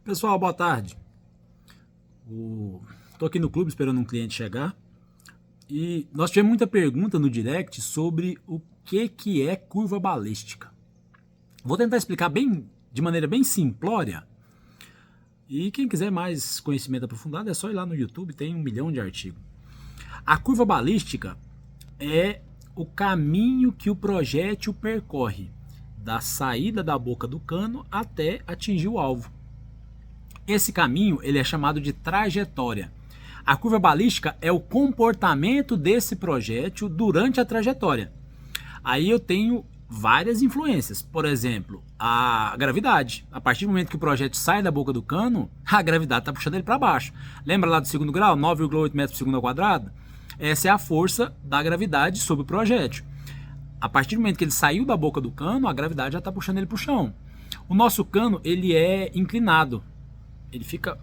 Pessoal, boa tarde. Tô aqui no clube esperando um cliente chegar e nós tivemos muita pergunta no direct sobre o que é curva balística. Vou tentar explicar de maneira bem simplória, e quem quiser mais conhecimento aprofundado é só ir lá no YouTube, tem 1 milhão de artigos. A curva balística é o caminho que o projétil percorre da saída da boca do cano até atingir o alvo. Esse caminho ele é chamado de trajetória. A curva balística é o comportamento desse projétil durante a trajetória. Aí eu tenho várias influências. Por exemplo, a gravidade. A partir do momento que o projétil sai da boca do cano, a gravidade está puxando ele para baixo. Lembra lá do segundo grau? 9,8 metros por segundo ao quadrado? Essa é a força da gravidade sobre o projétil. A partir do momento que ele saiu da boca do cano, a gravidade já está puxando ele para o chão. O nosso cano ele é inclinado. Ele fica...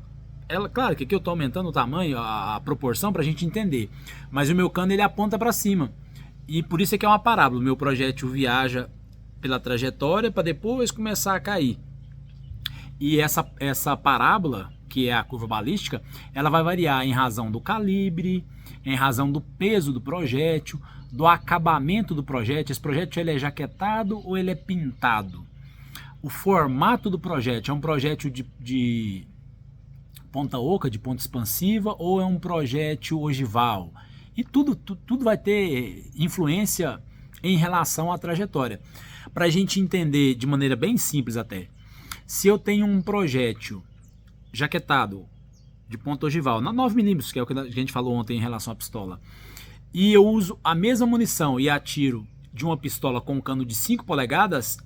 claro que aqui eu estou aumentando o tamanho, a proporção para a gente entender. Mas o meu cano ele aponta para cima. E por isso é que é uma parábola. O meu projétil viaja pela trajetória para depois começar a cair. E essa parábola, que é a curva balística, ela vai variar em razão do calibre, em razão do peso do projétil, do acabamento do projétil. Esse projétil ele é jaquetado ou ele é pintado? O formato do projétil é um projétil de ponta oca, de ponta expansiva, ou é um projétil ogival? E tudo vai ter influência em relação à trajetória. Para a gente entender de maneira bem simples até, se eu tenho um projétil jaquetado de ponta ogival, na 9mm, que é o que a gente falou ontem em relação à pistola, e eu uso a mesma munição e atiro de uma pistola com um cano de 5 polegadas,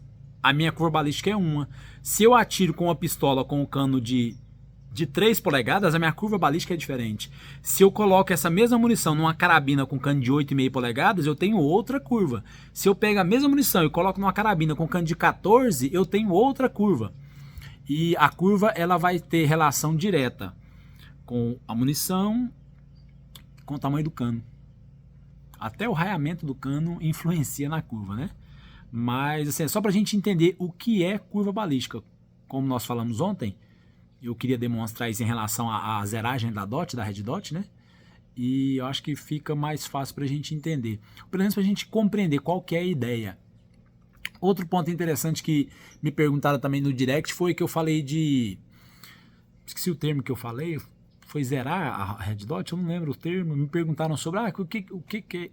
a minha curva balística é 1. Se eu atiro com uma pistola com um cano de 3 polegadas, a minha curva balística é diferente. Se eu coloco essa mesma munição numa carabina com cano de 8,5 polegadas, eu tenho outra curva. Se eu pego a mesma munição e coloco numa carabina com cano de 14, eu tenho outra curva. E a curva ela vai ter relação direta com a munição, com o tamanho do cano. Até o raiamento do cano influencia na curva, né? Mas assim, é só para a gente entender o que é curva balística. Como nós falamos ontem, eu queria demonstrar isso em relação à zeragem da DOT, da Red Dot, né? E eu acho que fica mais fácil para a gente entender. Pelo menos para a gente compreender qual que é a ideia. Outro ponto interessante que me perguntaram também no direct foi que eu falei de... Esqueci o termo que eu falei. Foi zerar a Red Dot? Eu não lembro o termo. Me perguntaram sobre o que...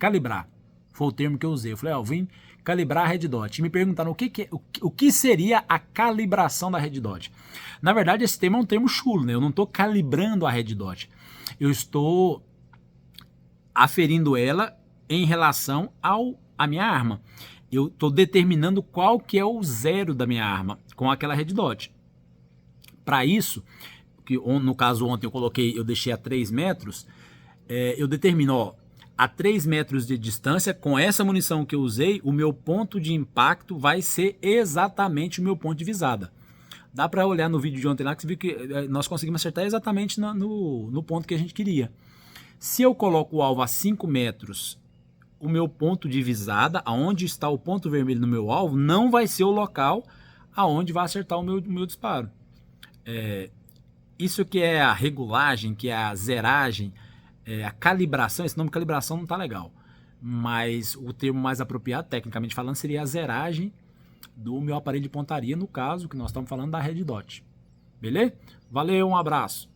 Calibrar. Foi o termo que eu usei. Eu falei, eu vim calibrar a Red Dot. E me perguntaram o que seria a calibração da Red Dot. Na verdade, esse termo é um termo chulo, né? Eu não estou calibrando a Red Dot. Eu estou aferindo ela em relação à minha arma. Eu estou determinando qual que é o zero da minha arma com aquela Red Dot. Para isso, que no caso ontem eu deixei a 3 metros, eu determino, a 3 metros de distância, com essa munição que eu usei, o meu ponto de impacto vai ser exatamente o meu ponto de visada. Dá para olhar no vídeo de ontem lá que você viu que nós conseguimos acertar exatamente no ponto que a gente queria. Se eu coloco o alvo a 5 metros, o meu ponto de visada, aonde está o ponto vermelho no meu alvo, não vai ser o local aonde vai acertar o meu disparo. Isso que é a regulagem, que é a zeragem, a calibração. Esse nome calibração não está legal, mas o termo mais apropriado, tecnicamente falando, seria a zeragem do meu aparelho de pontaria, no caso que nós estamos falando da Red Dot. Beleza? Valeu, um abraço.